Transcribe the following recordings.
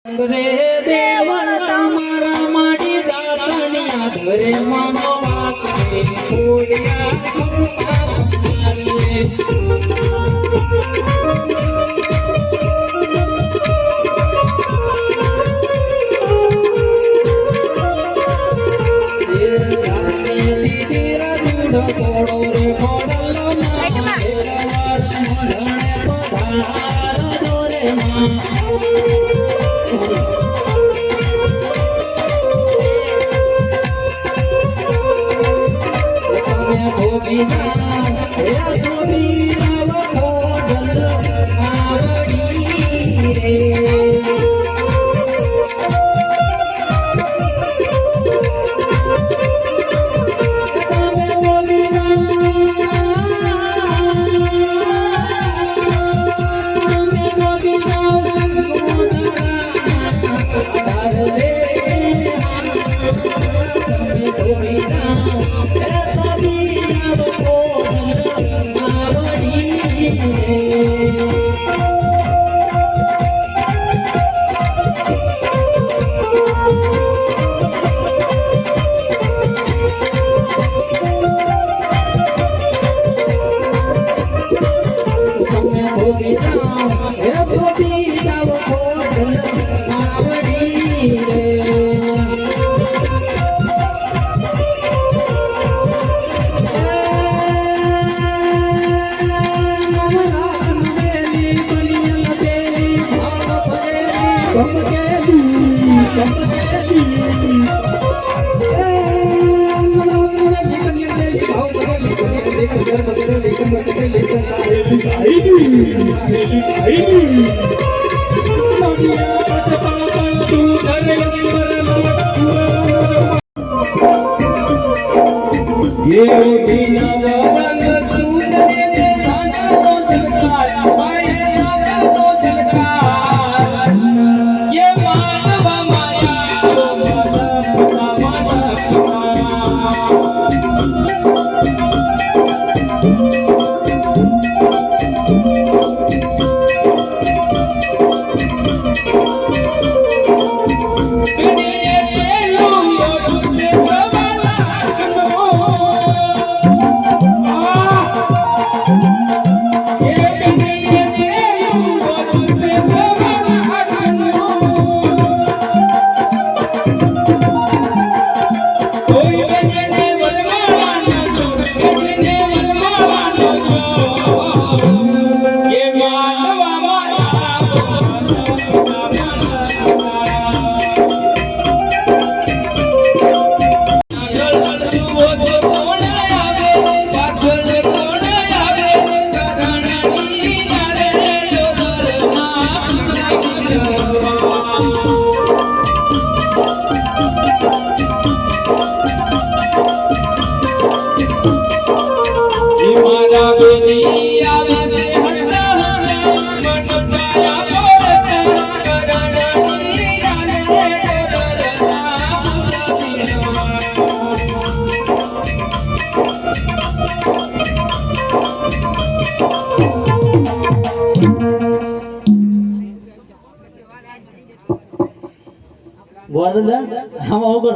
રે દેવળ તમારા માડી દાતણિયા ઘરે માનો વાસરે કોડિયા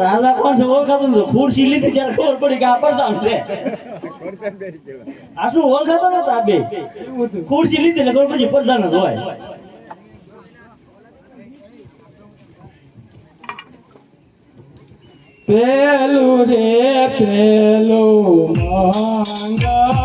રાજા કોણ છે ઓળખાતો નથી ખુરશી લીધી ત્યારે ખબર પડી કે આ પડદામ છે આ શું ઓળખાતો નતો આ બે ખુરશી લીધી એટલે ખબર પડી પડદામ જ હોય પેલું રે પેલું મંગળિયો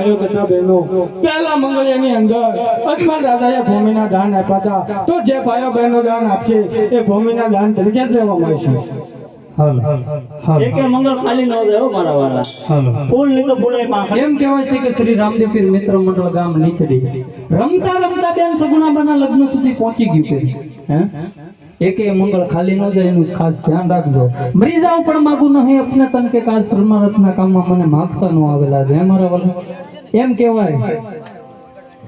ભાઈઓ તથા બહેનો, પહેલા મંગળિયાની અંદર અજમાન રાજાએ ભૂમિના દાન આપ્યા હતા. તો જે ભાઈઓ બહેનો દાન આપશે એ ભૂમિના દાન તરીકે જ લેવામાં આવશે. એક મંગળ ખાલી ન જાય હો મારા વાલા. ફૂલ ની તો ફૂલે માં. એમ કહેવાય છે કે શ્રી રામદેવ પીર મિત્ર મંડળ ગામ નીચડી રમતા રમતા બેન સગુણાબાના લગ્ન સુધી પહોંચી ગયું છે. હે એકે મંગળ ખાલી ન જાય એનું ખાસ ધ્યાન રાખજો. મરી જાવ પણ માગું નહીં અપને તન કે કાજ પરમારથના કામમાં મને માગતા ન આવેલા છે મારા વાલા. એમ કહેવાય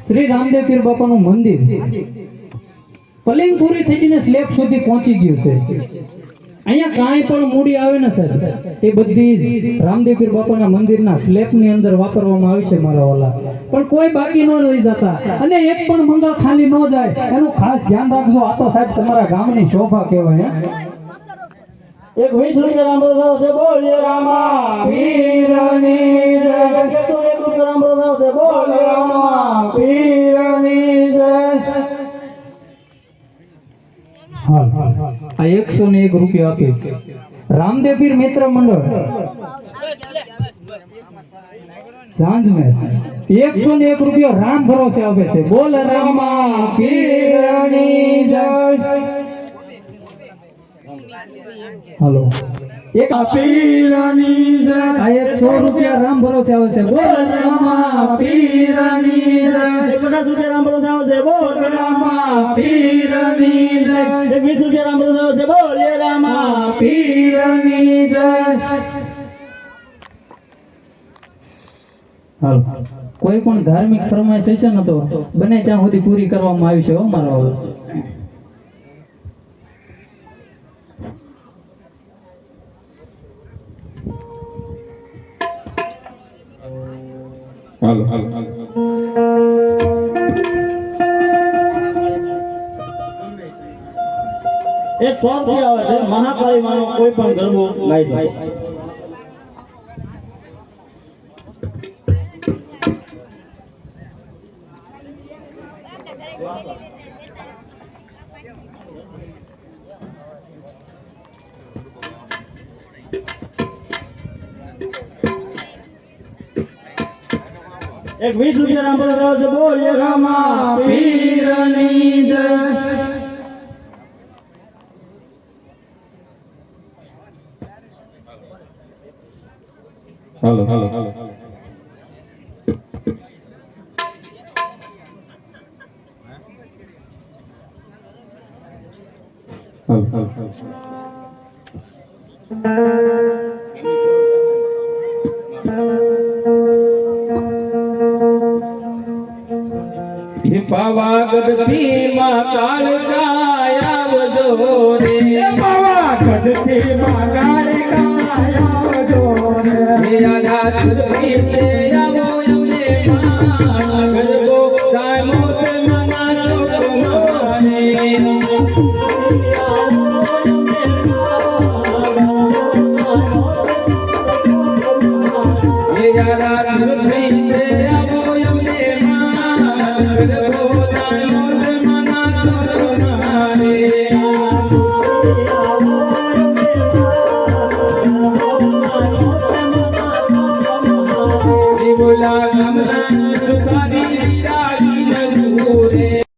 શ્રી રામદેવ પીર બાપાનું મંદિર પલિંગ પૂરી થઈ જઈને સ્લેબ સુધી પહોંચી ગયું છે. અહીંયા કાંઈ પણ મૂડી આવે ને સર એ બધી રામદેવ પીર બાપાના મંદિરના સ્લેબની અંદર વાપરવામાં આવી છે મારા વાલા. પણ કોઈ બાકી ન રહી જતા અને એક પણ મંગળ ખાલી ન જાય એનું ખાસ ધ્યાન રાખજો. આ તો સાહેબ તમારા ગામની શોભા કહેવાય. એક 20 રૂપિયા રામ બોલાવ છે બોલીએ રામા પીરની જય. 101 રૂપિયા રામ બોલાવ છે બોલીએ રામા પીરની જય. આ 101 રૂપિયા આપી રામદેવ પીર મિત્ર મંડળ સાંજ મેં 101 રૂપિયા રામ ભરોસે આવે છે. બોલ રામા પીરની જય. હાલો એક પીરની જય. આ 100 રૂપિયા રામ ભરોસે આવે છે. બોલ રામા પીરની જય. 50 રૂપિયા રામ બોલાવ છે બોલ રામા પીરની જય. 20 રૂપિયા રામ બોલાવ છે બોલીએ રામા પીરની જય. હાલો કોઈ પણ ધાર્મિક ફરમાઈશ હશે ને તો બને ત્યાં સુધી પૂરી કરવામાં આવી છે હો મારા વાલા. એક 100 રૂપિયા આવે છે મહાકાળી માનો કોઈ પણ ગરબો ગાઈ શકે. એક 20 રૂપિયા રામ બોલાવ છે બોલીએ રામા પીરની જય. પાવાગઢથી માં કાળકા આવજો રે. પાવાગઢથી માં કાળકા આવજો રે. આયાથી તે આવો અમને માણ ગરબો કાયમો તે મના છોડો માને. બોલા ગમલા સુધારી